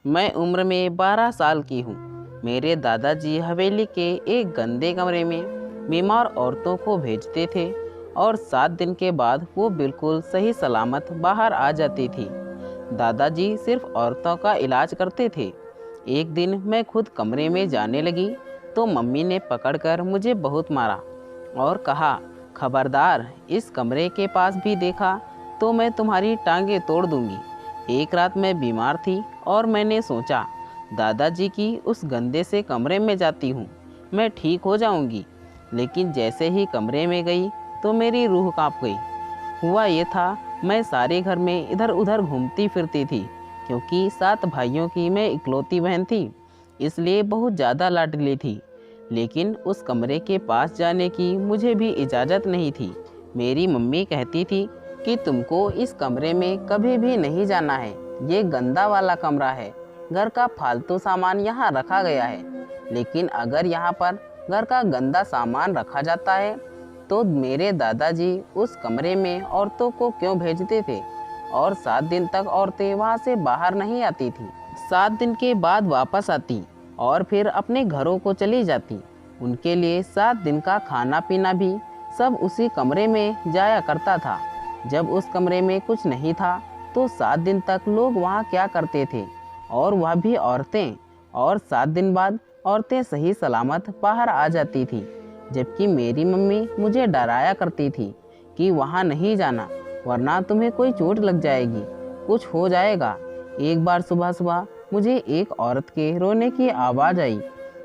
मैं उम्र में 12 साल की हूँ। मेरे दादाजी हवेली के एक गंदे कमरे में बीमार औरतों को भेजते थे और 7 दिन के बाद वो बिल्कुल सही सलामत बाहर आ जाती थी। दादाजी सिर्फ औरतों का इलाज करते थे। एक दिन मैं खुद कमरे में जाने लगी तो मम्मी ने पकड़कर मुझे बहुत मारा और कहा, खबरदार, इस कमरे के पास भी देखा तो मैं तुम्हारी टांगें तोड़ दूंगी। एक रात मैं बीमार थी और मैंने सोचा, दादाजी की उस गंदे से कमरे में जाती हूँ, मैं ठीक हो जाऊंगी। लेकिन जैसे ही कमरे में गई तो मेरी रूह कांप गई। हुआ ये था, मैं सारे घर में इधर उधर घूमती फिरती थी क्योंकि 7 भाइयों की मैं इकलौती बहन थी, इसलिए बहुत ज़्यादा लाडली थी। लेकिन उस कमरे के पास जाने की मुझे भी इजाज़त नहीं थी। मेरी मम्मी कहती थी कि तुमको इस कमरे में कभी भी नहीं जाना है, ये गंदा वाला कमरा है, घर का फालतू सामान यहाँ रखा गया है। लेकिन अगर यहाँ पर घर का गंदा सामान रखा जाता है तो मेरे दादाजी उस कमरे में औरतों को क्यों भेजते थे और 7 दिन तक औरतें वहाँ से बाहर नहीं आती थी। 7 दिन के बाद वापस आती और फिर अपने घरों को चली जाती। उनके लिए 7 दिन का खाना पीना भी सब उसी कमरे में जाया करता था। जब उस कमरे में कुछ नहीं था तो 7 दिन तक लोग वहाँ क्या करते थे, और वह भी औरतें। और 7 दिन बाद औरतें सही सलामत बाहर आ जाती थी, जबकि मेरी मम्मी मुझे डराया करती थी कि वहाँ नहीं जाना वरना तुम्हें कोई चोट लग जाएगी, कुछ हो जाएगा। एक बार सुबह सुबह मुझे एक औरत के रोने की आवाज़ आई।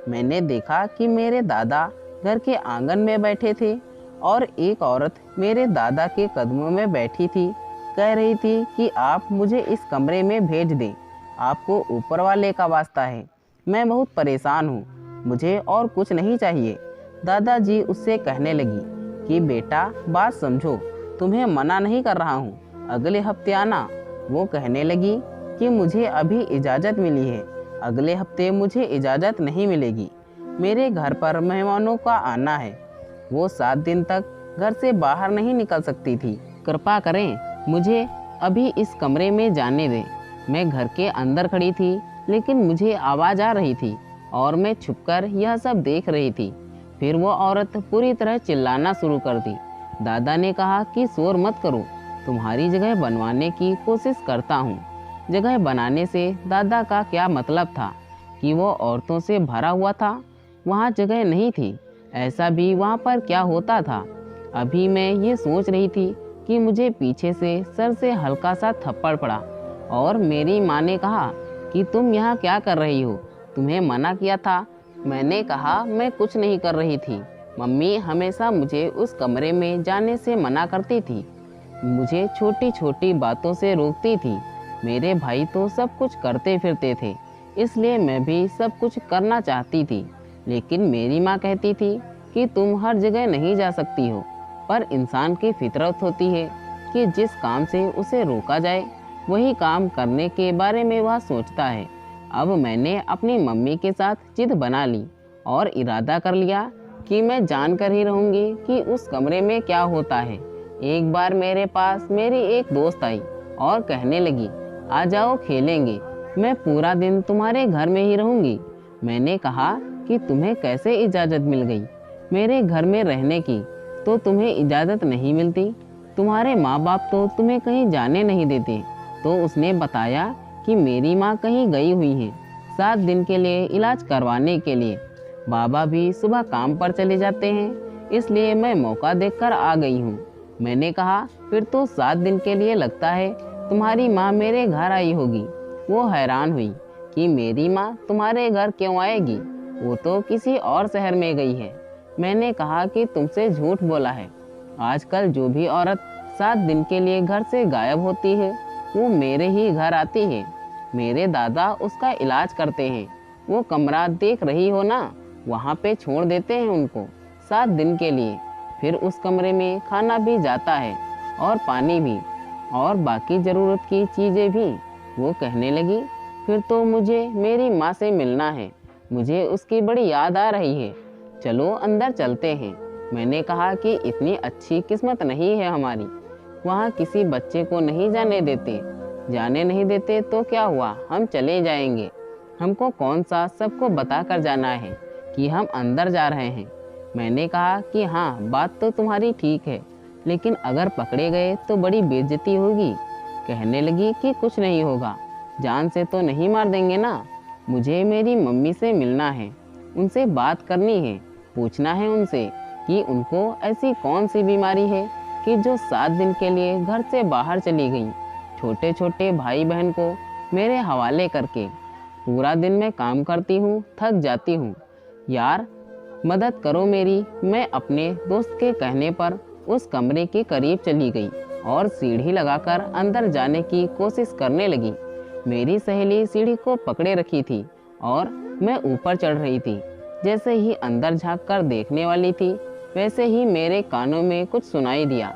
मैंने देखा कि मेरे दादा घर के आंगन में बैठे थे और एक औरत मेरे दादा के कदमों में बैठी थी। कह रही थी कि आप मुझे इस कमरे में भेज दें, आपको ऊपर वाले का वास्ता है, मैं बहुत परेशान हूँ, मुझे और कुछ नहीं चाहिए। दादाजी उससे कहने लगी कि बेटा, बात समझो, तुम्हें मना नहीं कर रहा हूँ, अगले हफ्ते आना। वो कहने लगी कि मुझे अभी इजाज़त मिली है, अगले हफ्ते मुझे इजाज़त नहीं मिलेगी, मेरे घर पर मेहमानों का आना है। वो 7 दिन तक घर से बाहर नहीं निकल सकती थी। कृपा करें, मुझे अभी इस कमरे में जाने दें। मैं घर के अंदर खड़ी थी, लेकिन मुझे आवाज़ आ रही थी और मैं छुपकर यह सब देख रही थी। फिर वो औरत पूरी तरह चिल्लाना शुरू कर दी। दादा ने कहा कि शोर मत करो, तुम्हारी जगह बनवाने की कोशिश करता हूँ। जगह बनाने से दादा का क्या मतलब था कि वो औरतों से भरा हुआ था? वहाँ जगह नहीं थी, ऐसा भी वहाँ पर क्या होता था? अभी मैं ये सोच रही थी कि मुझे पीछे से सर से हल्का सा थप्पड़ पड़ा और मेरी माँ ने कहा कि तुम यहाँ क्या कर रही हो, तुम्हें मना किया था। मैंने कहा मैं कुछ नहीं कर रही थी, मम्मी हमेशा मुझे उस कमरे में जाने से मना करती थी, मुझे छोटी छोटी बातों से रोकती थी। मेरे भाई तो सब कुछ करते फिरते थे, इसलिए मैं भी सब कुछ करना चाहती थी। लेकिन मेरी माँ कहती थी कि तुम हर जगह नहीं जा सकती हो। पर इंसान की फितरत होती है कि जिस काम से उसे रोका जाए वही काम करने के बारे में वह सोचता है। अब मैंने अपनी मम्मी के साथ जिद बना ली और इरादा कर लिया कि मैं जानकर ही रहूँगी कि उस कमरे में क्या होता है। एक बार मेरे पास मेरी एक दोस्त आई और कहने लगी, आ जाओ खेलेंगे, मैं पूरा दिन तुम्हारे घर में ही रहूँगी। मैंने कहा कि तुम्हें कैसे इजाज़त मिल गई मेरे घर में रहने की? तो तुम्हें इजाज़त नहीं मिलती, तुम्हारे माँ बाप तो तुम्हें कहीं जाने नहीं देते। तो उसने बताया कि मेरी माँ कहीं गई हुई है 7 दिन के लिए इलाज करवाने के लिए। बाबा भी सुबह काम पर चले जाते हैं, इसलिए मैं मौका देखकर आ गई हूँ। मैंने कहा, फिर तो 7 दिन के लिए लगता है तुम्हारी माँ मेरे घर आई होगी। वो हैरान हुई कि मेरी माँ तुम्हारे घर क्यों आएगी, वो तो किसी और शहर में गई है। मैंने कहा कि तुमसे झूठ बोला है, आजकल जो भी औरत 7 दिन के लिए घर से गायब होती है वो मेरे ही घर आती है। मेरे दादा उसका इलाज करते हैं, वो कमरा देख रही हो ना, वहाँ पे छोड़ देते हैं उनको 7 दिन के लिए। फिर उस कमरे में खाना भी जाता है और पानी भी और बाकी ज़रूरत की चीज़ें भी। वो कहने लगी, फिर तो मुझे मेरी माँ से मिलना है, मुझे उसकी बड़ी याद आ रही है, चलो अंदर चलते हैं। मैंने कहा कि इतनी अच्छी किस्मत नहीं है हमारी, वहाँ किसी बच्चे को नहीं जाने देते, जाने नहीं देते तो क्या हुआ, हम चले जाएंगे। हमको कौन सा सबको बता कर जाना है कि हम अंदर जा रहे हैं। मैंने कहा कि हाँ, बात तो तुम्हारी ठीक है, लेकिन अगर पकड़े गए तो बड़ी बेइज्जती होगी। कहने लगी कि कुछ नहीं होगा, जान से तो नहीं मार देंगे ना। मुझे मेरी मम्मी से मिलना है, उनसे बात करनी है, पूछना है उनसे कि उनको ऐसी कौन सी बीमारी है कि जो 7 दिन के लिए घर से बाहर चली गई, छोटे छोटे भाई बहन को मेरे हवाले करके। पूरा दिन मैं काम करती हूँ, थक जाती हूँ। यार मदद करो मेरी। मैं अपने दोस्त के कहने पर उस कमरे के करीब चली गई और सीढ़ी लगाकर अंदर जाने की कोशिश करने लगी। मेरी सहेली सीढ़ी को पकड़े रखी थी और मैं ऊपर चढ़ रही थी। जैसे ही अंदर झांककर देखने वाली थी, वैसे ही मेरे कानों में कुछ सुनाई दिया।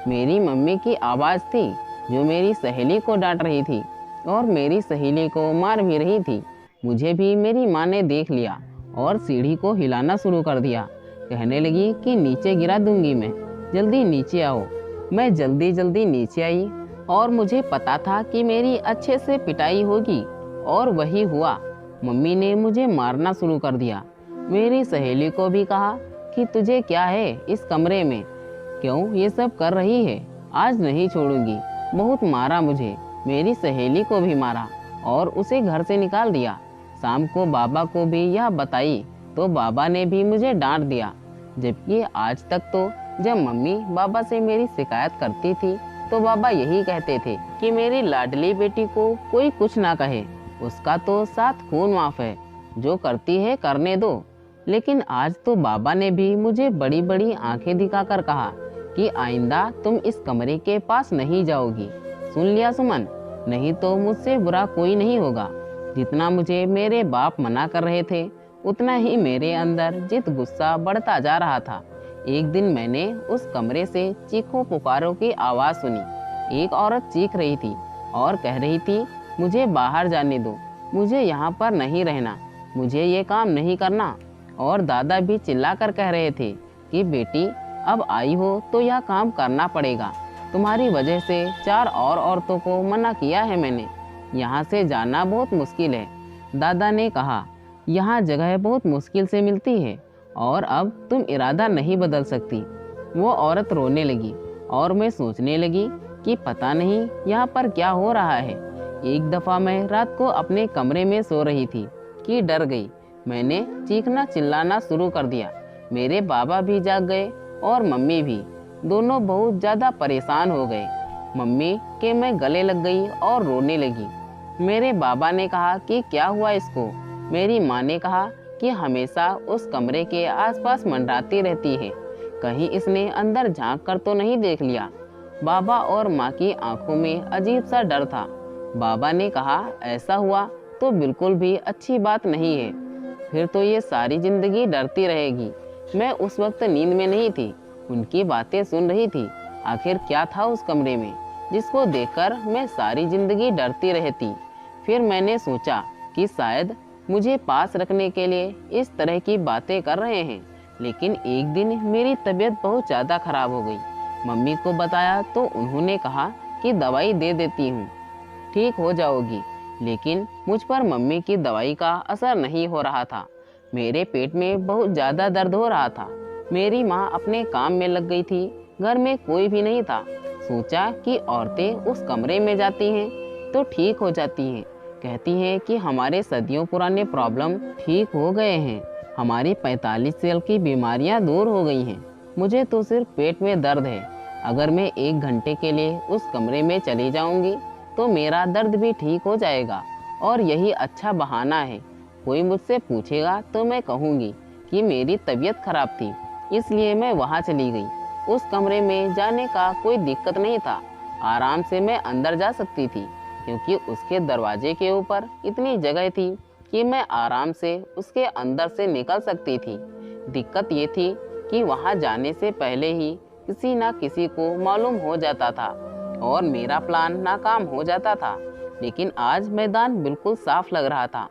मेरी मम्मी की आवाज़ थी जो मेरी सहेली को डांट रही थी और मेरी सहेली को मार भी रही थी। मुझे भी मेरी माँ ने देख लिया और सीढ़ी को हिलाना शुरू कर दिया। कहने लगी कि नीचे गिरा दूंगी मैं, जल्दी नीचे आओ। मैं जल्दी जल्दी नीचे आई और मुझे पता था कि मेरी अच्छे से पिटाई होगी, और वही हुआ। मम्मी ने मुझे मारना शुरू कर दिया। मेरी सहेली को भी कहा कि तुझे क्या है इस कमरे में, क्यों ये सब कर रही है, आज नहीं छोड़ूंगी। बहुत मारा मुझे, मेरी सहेली को भी मारा और उसे घर से निकाल दिया। शाम को बाबा को भी यह बताई तो बाबा ने भी मुझे डांट दिया। जबकि आज तक तो जब मम्मी बाबा से मेरी शिकायत करती थी तो बाबा यही कहते थे कि मेरी लाडली बेटी को कोई कुछ ना कहे, उसका तो 7 खून माफ है, जो करती है करने दो। लेकिन आज तो बाबा ने भी मुझे बड़ी बड़ी आंखें दिखाकर कहा कि आइंदा तुम इस कमरे के पास नहीं जाओगी। सुन लिया सुमन, नहीं तो मुझसे बुरा कोई नहीं होगा। जितना मुझे मेरे बाप मना कर रहे थे, उतना ही मेरे अंदर जित गुस्सा बढ़ता जा रहा था। एक दिन मैंने उस कमरे से चीखों पुकारों की आवाज़ सुनी। एक औरत चीख रही थी और कह रही थी, मुझे बाहर जाने दो, मुझे यहाँ पर नहीं रहना, मुझे ये काम नहीं करना। और दादा भी चिल्लाकर कह रहे थे कि बेटी अब आई हो तो यह काम करना पड़ेगा, तुम्हारी वजह से 4 और औरतों को मना किया है मैंने, यहाँ से जाना बहुत मुश्किल है। दादा ने कहा, यहाँ जगह बहुत मुश्किल से मिलती है और अब तुम इरादा नहीं बदल सकती। वो औरत रोने लगी और मैं सोचने लगी कि पता नहीं यहाँ पर क्या हो रहा है। एक दफ़ा मैं रात को अपने कमरे में सो रही थी कि डर गई। मैंने चीखना चिल्लाना शुरू कर दिया। मेरे बाबा भी जाग गए और मम्मी भी, दोनों बहुत ज़्यादा परेशान हो गए। मम्मी के मैं गले लग गई और रोने लगी। मेरे बाबा ने कहा कि क्या हुआ इसको। मेरी माँ ने कहा कि हमेशा उस कमरे के आसपास मंडराती रहती है, कहीं इसने अंदर झांक कर तो नहीं देख लिया। बाबा और माँ की आंखों में अजीब सा डर था। बाबा ने कहा, ऐसा हुआ तो बिल्कुल भी अच्छी बात नहीं है, फिर तो ये सारी ज़िंदगी डरती रहेगी। मैं उस वक्त नींद में नहीं थी, उनकी बातें सुन रही थी। आखिर क्या था उस कमरे में जिसको देखकर मैं सारी ज़िंदगी डरती रहती। फिर मैंने सोचा कि शायद मुझे पास रखने के लिए इस तरह की बातें कर रहे हैं। लेकिन एक दिन मेरी तबीयत बहुत ज़्यादा ख़राब हो गई। मम्मी को बताया तो उन्होंने कहा कि दवाई दे देती हूँ, ठीक हो जाओगी। लेकिन मुझ पर मम्मी की दवाई का असर नहीं हो रहा था। मेरे पेट में बहुत ज़्यादा दर्द हो रहा था। मेरी माँ अपने काम में लग गई थी, घर में कोई भी नहीं था। सोचा कि औरतें उस कमरे में जाती हैं तो ठीक हो जाती हैं, कहती हैं कि हमारे सदियों पुराने प्रॉब्लम ठीक हो गए हैं, हमारी 45 साल की बीमारियां दूर हो गई हैं। मुझे तो सिर्फ पेट में दर्द है, अगर मैं 1 घंटे के लिए उस कमरे में चली जाऊंगी तो मेरा दर्द भी ठीक हो जाएगा और यही अच्छा बहाना है। कोई मुझसे पूछेगा तो मैं कहूँगी कि मेरी तबीयत खराब थी, इसलिए मैं वहाँ चली गई। उस कमरे में जाने का कोई दिक्कत नहीं था, आराम से मैं अंदर जा सकती थी क्योंकि उसके दरवाजे के ऊपर इतनी जगह थी कि मैं आराम से उसके अंदर से निकल सकती थी। दिक्कत ये थी कि वहाँ जाने से पहले ही किसी ना किसी को मालूम हो जाता था और मेरा प्लान नाकाम हो जाता था। लेकिन आज मैदान बिल्कुल साफ लग रहा था।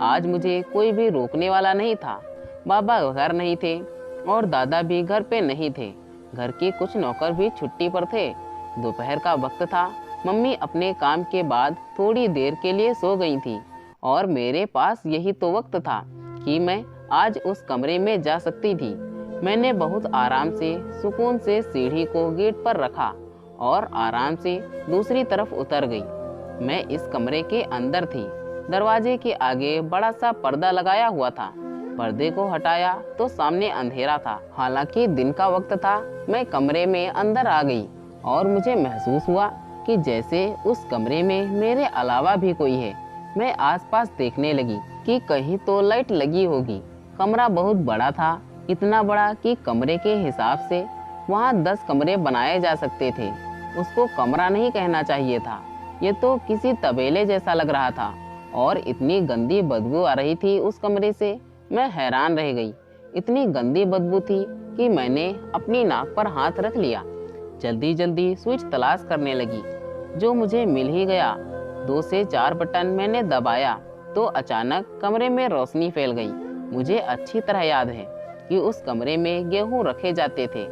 आज मुझे कोई भी रोकने वाला नहीं था। बाबा घर नहीं थे और दादा भी घर पे नहीं थे। घर के कुछ नौकर भी छुट्टी पर थे। दोपहर का वक्त था मम्मी अपने काम के बाद थोड़ी देर के लिए सो गई थी और मेरे पास यही तो वक्त था कि मैं आज उस कमरे में जा सकती थी। मैंने बहुत आराम से सुकून से सीढ़ी को गेट पर रखा और आराम से दूसरी तरफ उतर गई। मैं इस कमरे के अंदर थी। दरवाजे के आगे बड़ा सा पर्दा लगाया हुआ था। पर्दे को हटाया तो सामने अंधेरा था। हालांकि दिन का वक्त था। मैं कमरे में अंदर आ गई और मुझे महसूस हुआ कि जैसे उस कमरे में मेरे अलावा भी कोई है। मैं आसपास देखने लगी कि कहीं तो लाइट लगी होगी। कमरा बहुत बड़ा था, इतना बड़ा कि कमरे के हिसाब से वहाँ 10 कमरे बनाए जा सकते थे। उसको कमरा नहीं कहना चाहिए था, ये तो किसी तबेले जैसा लग रहा था और इतनी गंदी बदबू आ रही थी उस कमरे से। मैं हैरान रह गई। इतनी गंदी बदबू थी कि मैंने अपनी नाक पर हाथ रख लिया। जल्दी जल्दी स्विच तलाश करने लगी, जो मुझे मिल ही गया। 2 से 4 बटन मैंने दबाया तो अचानक कमरे में रोशनी फैल गई। मुझे अच्छी तरह याद है कि उस कमरे में गेहूं रखे जाते थे,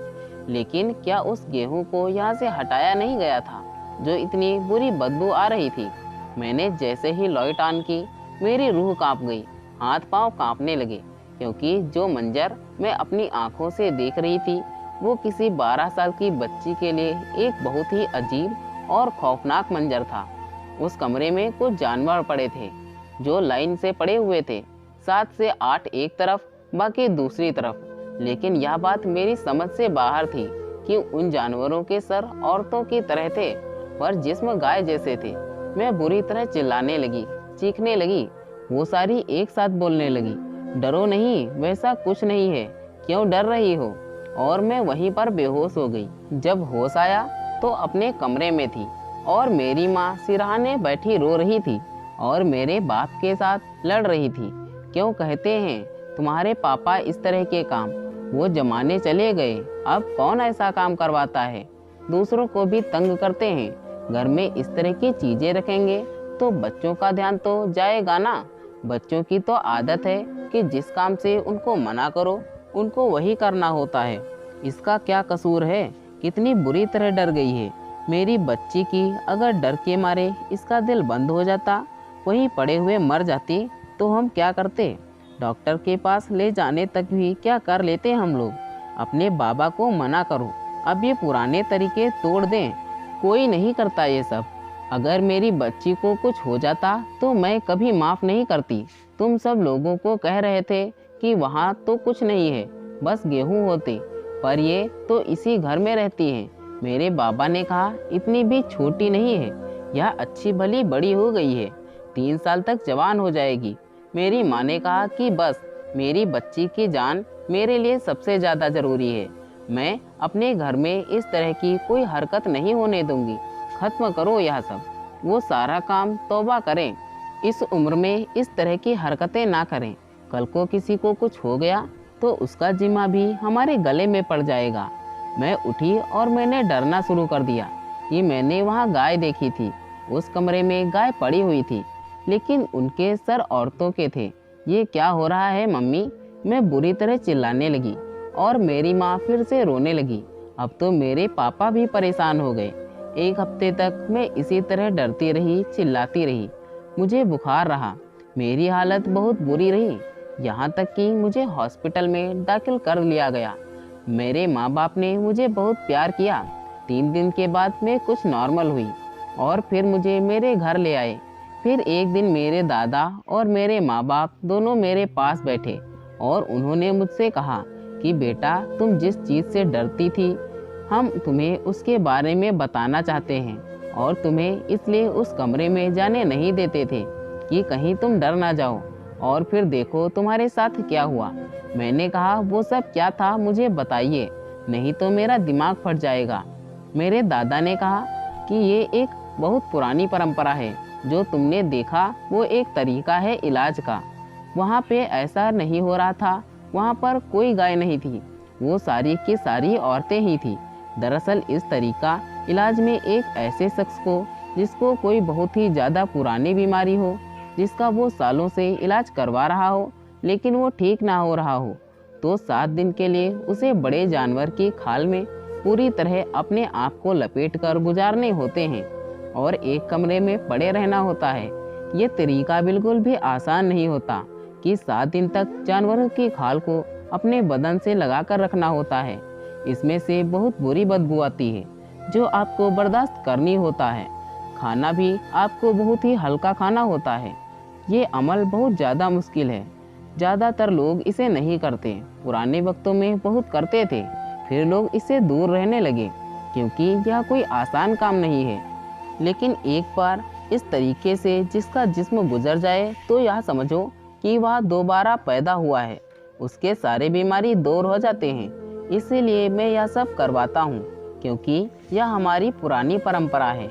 लेकिन क्या उस गेहूं को यहाँ से हटाया नहीं गया था जो इतनी बुरी बदबू आ रही थी। मैंने जैसे ही लाइट ऑन की, मेरी रूह कांप गई, हाथ पांव कांपने लगे, क्योंकि जो मंजर मैं अपनी आंखों से देख रही थी वो किसी 12 साल की बच्ची के लिए एक बहुत ही अजीब और खौफनाक मंजर था। उस कमरे में कुछ जानवर पड़े थे जो लाइन से पड़े हुए थे, 7 से 8 एक तरफ, बाकी दूसरी तरफ। लेकिन यह बात मेरी समझ से बाहर थी कि उन जानवरों के सर औरतों की तरह थे पर जिस्म गाय जैसे थे। मैं बुरी तरह चिल्लाने लगी, चीखने लगी। वो सारी एक साथ बोलने लगी, डरो नहीं, वैसा कुछ नहीं है, क्यों डर रही हो। और मैं वहीं पर बेहोश हो गई। जब होश आया तो अपने कमरे में थी और मेरी माँ सिरहाने बैठी रो रही थी और मेरे बाप के साथ लड़ रही थी। क्यों कहते हैं तुम्हारे पापा इस तरह के काम, वो जमाने चले गए, अब कौन ऐसा काम करवाता है। दूसरों को भी तंग करते हैं। घर में इस तरह की चीजें रखेंगे तो बच्चों का ध्यान तो जाएगा ना। बच्चों की तो आदत है कि जिस काम से उनको मना करो उनको वही करना होता है। इसका क्या कसूर है, कितनी बुरी तरह डर गई है। मेरी बच्ची की अगर डर के मारे इसका दिल बंद हो जाता, वहीं पड़े हुए मर जाती, तो हम क्या करते। डॉक्टर के पास ले जाने तक भी क्या कर लेते हम लोग। अपने बाबा को मना करो, अब ये पुराने तरीके तोड़ दें। कोई नहीं करता ये सब। अगर मेरी बच्ची को कुछ हो जाता तो मैं कभी माफ़ नहीं करती। तुम सब लोगों को कह रहे थे कि वहाँ तो कुछ नहीं है, बस गेहूँ होते, पर ये तो इसी घर में रहती हैं। मेरे बाबा ने कहा इतनी भी छोटी नहीं है, यह अच्छी भली बड़ी हो गई है, 3 साल तक जवान हो जाएगी। मेरी माँ ने कहा कि बस मेरी बच्ची की जान मेरे लिए सबसे ज़्यादा ज़रूरी है। मैं अपने घर में इस तरह की कोई हरकत नहीं होने दूंगी। खत्म करो यह सब, वो सारा काम तौबा करें। इस उम्र में इस तरह की हरकतें ना करें। कल को किसी को कुछ हो गया तो उसका जिम्मा भी हमारे गले में पड़ जाएगा। मैं उठी और मैंने डरना शुरू कर दिया कि मैंने वहाँ गाय देखी थी। उस कमरे में गाय पड़ी हुई थी, लेकिन उनके सर औरतों के थे। ये क्या हो रहा है मम्मी, मैं बुरी तरह चिल्लाने लगी और मेरी माँ फिर से रोने लगी। अब तो मेरे पापा भी परेशान हो गए। 1 हफ्ते तक मैं इसी तरह डरती रही, चिल्लाती रही। मुझे बुखार रहा, मेरी हालत बहुत बुरी रही, यहाँ तक कि मुझे हॉस्पिटल में दाखिल कर लिया गया। मेरे माँ बाप ने मुझे बहुत प्यार किया। 3 दिन के बाद मैं कुछ नॉर्मल हुई और फिर मुझे मेरे घर ले आए। फिर एक दिन मेरे दादा और मेरे माँ बाप दोनों मेरे पास बैठे और उन्होंने मुझसे कहा कि बेटा, तुम जिस चीज़ से डरती थी, हम तुम्हें उसके बारे में बताना चाहते हैं और तुम्हें इसलिए उस कमरे में जाने नहीं देते थे कि कहीं तुम डर ना जाओ। और फिर देखो तुम्हारे साथ क्या हुआ। मैंने कहा वो सब क्या था, मुझे बताइए, नहीं तो मेरा दिमाग फट जाएगा। मेरे दादा ने कहा कि ये एक बहुत पुरानी परंपरा है, जो तुमने देखा वो एक तरीका है इलाज का। वहाँ पे ऐसा नहीं हो रहा था, वहाँ पर कोई गाय नहीं थी, वो सारी की सारी औरतें ही थी। दरअसल इस तरीका इलाज में एक ऐसे शख्स को जिसको कोई बहुत ही ज़्यादा पुरानी बीमारी हो, जिसका वो सालों से इलाज करवा रहा हो लेकिन वो ठीक ना हो रहा हो, तो 7 दिन के लिए उसे बड़े जानवर की खाल में पूरी तरह अपने आप को लपेट कर गुजारने होते हैं। और एक कमरे में पड़े रहना होता है। ये तरीका बिल्कुल भी आसान नहीं होता कि 7 दिन तक जानवरों की खाल को अपने बदन से लगा कर रखना होता है। इसमें से बहुत बुरी बदबू आती है जो आपको बर्दाश्त करनी होता है। खाना भी आपको बहुत ही हल्का खाना होता है। ये अमल बहुत ज़्यादा मुश्किल है। ज़्यादातर लोग इसे नहीं करते। पुराने वक्तों में बहुत करते थे, फिर लोग इससे दूर रहने लगे क्योंकि यह कोई आसान काम नहीं है। लेकिन एक बार इस तरीके से जिसका जिस्म गुजर जाए तो यह समझो कि वह दोबारा पैदा हुआ है, उसके सारे बीमारी दूर हो जाते हैं। इसीलिए मैं यह सब करवाता हूँ क्योंकि यह हमारी पुरानी परंपरा है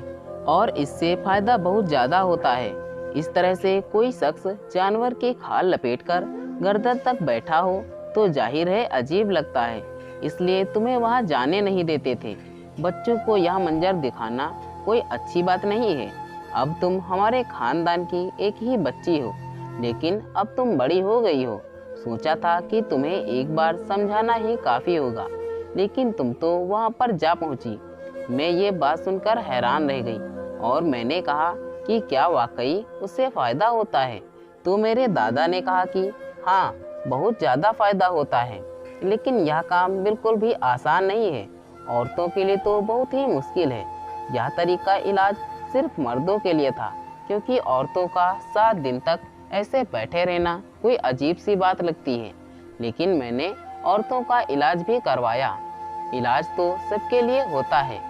और इससे फ़ायदा बहुत ज़्यादा होता है। इस तरह से कोई शख्स जानवर की खाल लपेटकर गर्दन तक बैठा हो तो जाहिर है अजीब लगता है, इसलिए तुम्हें वहाँ जाने नहीं देते थे। बच्चों को यह मंजर दिखाना कोई अच्छी बात नहीं है। अब तुम हमारे खानदान की एक ही बच्ची हो, लेकिन अब तुम बड़ी हो गई हो। सोचा था कि तुम्हें एक बार समझाना ही काफ़ी होगा, लेकिन तुम तो वहाँ पर जा पहुँची। मैं ये बात सुनकर हैरान रह गई और मैंने कहा कि क्या वाकई उससे फ़ायदा होता है? तो मेरे दादा ने कहा कि हाँ, बहुत ज़्यादा फ़ायदा होता है, लेकिन यह काम बिल्कुल भी आसान नहीं है। औरतों के लिए तो बहुत ही मुश्किल है। यह तरीका इलाज सिर्फ मर्दों के लिए था क्योंकि औरतों का 7 दिन तक ऐसे बैठे रहना कोई अजीब सी बात लगती है। लेकिन मैंने औरतों का इलाज भी करवाया। इलाज तो सबके लिए होता है।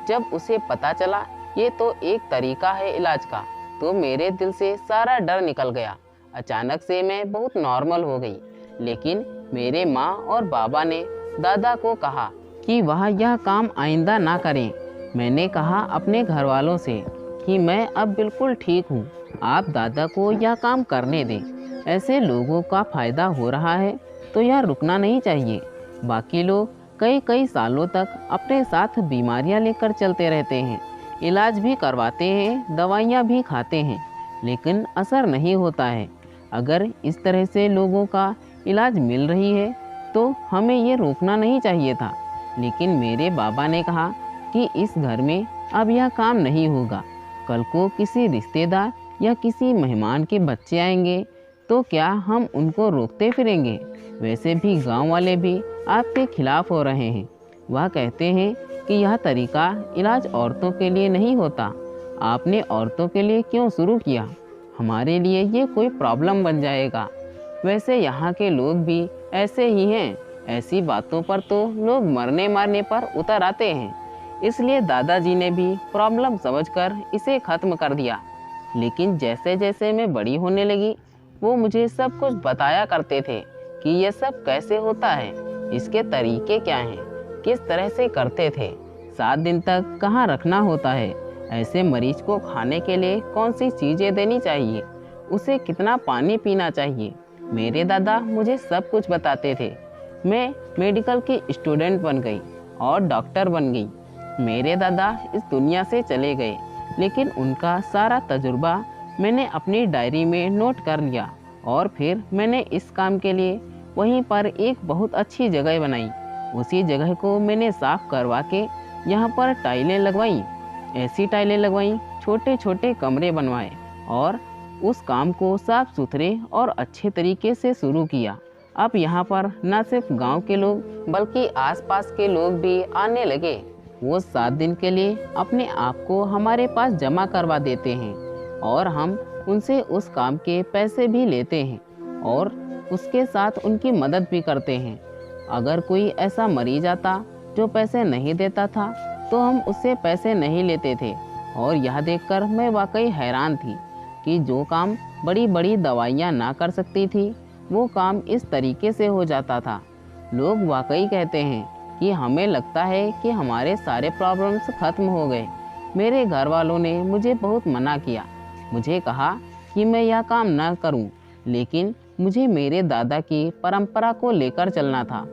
जब उसे पता चला ये तो एक तरीका है इलाज का, तो मेरे दिल से सारा डर निकल गया। अचानक से मैं बहुत नॉर्मल हो गई। लेकिन मेरे माँ और बाबा ने दादा को कहा कि वह यह काम आइंदा ना करें। मैंने कहा अपने घर वालों से कि मैं अब बिल्कुल ठीक हूँ, आप दादा को यह काम करने दें। ऐसे लोगों का फ़ायदा हो रहा है तो यह रुकना नहीं चाहिए। बाकी लोग कई कई सालों तक अपने साथ बीमारियां लेकर चलते रहते हैं, इलाज भी करवाते हैं, दवाइयाँ भी खाते हैं, लेकिन असर नहीं होता है। अगर इस तरह से लोगों का इलाज मिल रही है तो हमें ये रोकना नहीं चाहिए था। लेकिन मेरे बाबा ने कहा कि इस घर में अब यह काम नहीं होगा। कल को किसी रिश्तेदार या किसी मेहमान के बच्चे आएंगे तो क्या हम उनको रोकते फिरेंगे? वैसे भी गांव वाले भी आपके खिलाफ हो रहे हैं। वह कहते हैं कि यह तरीका इलाज औरतों के लिए नहीं होता। आपने औरतों के लिए क्यों शुरू किया? हमारे लिए ये कोई प्रॉब्लम बन जाएगा। वैसे यहाँ के लोग भी ऐसे ही हैं। ऐसी बातों पर तो लोग मरने मारने पर उतर आते हैं। इसलिए दादाजी ने भी प्रॉब्लम समझकर इसे ख़त्म कर दिया। लेकिन जैसे जैसे मैं बड़ी होने लगी, वो मुझे सब कुछ बताया करते थे कि ये सब कैसे होता है, इसके तरीके क्या हैं, किस तरह से करते थे, 7 दिन तक कहाँ रखना होता है, ऐसे मरीज को खाने के लिए कौन सी चीज़ें देनी चाहिए, उसे कितना पानी पीना चाहिए। मेरे दादा मुझे सब कुछ बताते थे। मैं मेडिकल की स्टूडेंट बन गई और डॉक्टर बन गई। मेरे दादा इस दुनिया से चले गए, लेकिन उनका सारा तजुर्बा मैंने अपनी डायरी में नोट कर लिया और फिर मैंने इस काम के लिए वहीं पर एक बहुत अच्छी जगह बनाई। उसी जगह को मैंने साफ करवा के यहाँ पर टाइलें लगवाई। ऐसी टाइलें लगवाई, छोटे छोटे कमरे बनवाए और उस काम को साफ सुथरे और अच्छे तरीके से शुरू किया। अब यहाँ पर न सिर्फ गांव के लोग बल्कि आसपास के लोग भी आने लगे। वो 7 दिन के लिए अपने आप को हमारे पास जमा करवा देते हैं और हम उनसे उस काम के पैसे भी लेते हैं और उसके साथ उनकी मदद भी करते हैं। अगर कोई ऐसा मरीज आता जो पैसे नहीं देता था तो हम उससे पैसे नहीं लेते थे। और यह देखकर मैं वाकई हैरान थी कि जो काम बड़ी बड़ी दवाइयाँ ना कर सकती थी वो काम इस तरीके से हो जाता था। लोग वाकई कहते हैं कि हमें लगता है कि हमारे सारे प्रॉब्लम्स ख़त्म हो गए। मेरे घर वालों ने मुझे बहुत मना किया, मुझे कहा कि मैं यह काम ना करूं, लेकिन मुझे मेरे दादा की परंपरा को लेकर चलना था।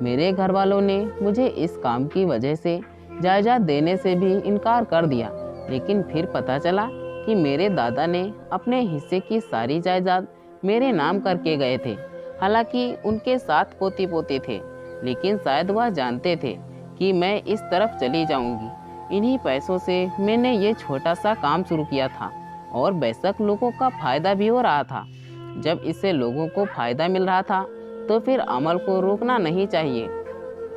मेरे घर वालों ने मुझे इस काम की वजह से जायदाद देने से भी इनकार कर दिया, लेकिन फिर पता चला कि मेरे दादा ने अपने हिस्से की सारी जायदाद मेरे नाम करके गए थे। हालांकि उनके 7 पोती पोते थे, लेकिन शायद वह जानते थे कि मैं इस तरफ चली जाऊंगी। इन्हीं पैसों से मैंने ये छोटा सा काम शुरू किया था और बेशक लोगों का फ़ायदा भी हो रहा था। जब इससे लोगों को फ़ायदा मिल रहा था तो फिर अमल को रोकना नहीं चाहिए।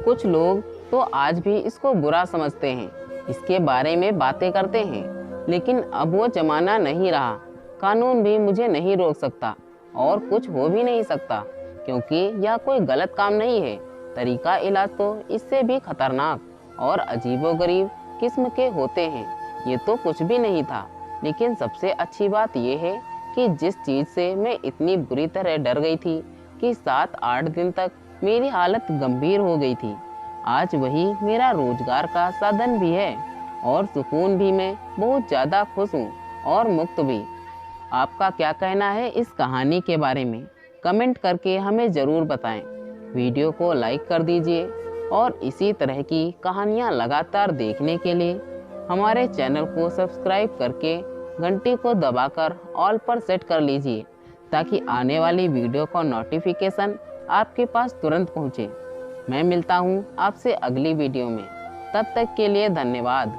कुछ लोग तो आज भी इसको बुरा समझते हैं, इसके बारे में बातें करते हैं, लेकिन अब वो ज़माना नहीं रहा। कानून भी मुझे नहीं रोक सकता और कुछ हो भी नहीं सकता, क्योंकि यह कोई गलत काम नहीं है। तरीका इलाज तो इससे भी खतरनाक और अजीबोगरीब किस्म के होते हैं। ये तो कुछ भी नहीं था, लेकिन सबसे अच्छी बात यह है कि जिस चीज़ से मैं इतनी बुरी तरह डर गई थी कि 7-8 दिन तक मेरी हालत गंभीर हो गई थी, आज वही मेरा रोजगार का साधन भी है और सुकून भी। मैं बहुत ज़्यादा खुश हूँ और मुक्त भी। आपका क्या कहना है इस कहानी के बारे में? कमेंट करके हमें ज़रूर बताएं। वीडियो को लाइक कर दीजिए और इसी तरह की कहानियाँ लगातार देखने के लिए हमारे चैनल को सब्सक्राइब करके घंटी को दबाकर ऑल पर सेट कर लीजिए, ताकि आने वाली वीडियो का नोटिफिकेशन आपके पास तुरंत पहुँचे। मैं मिलता हूँ आपसे अगली वीडियो में। तब तक के लिए धन्यवाद।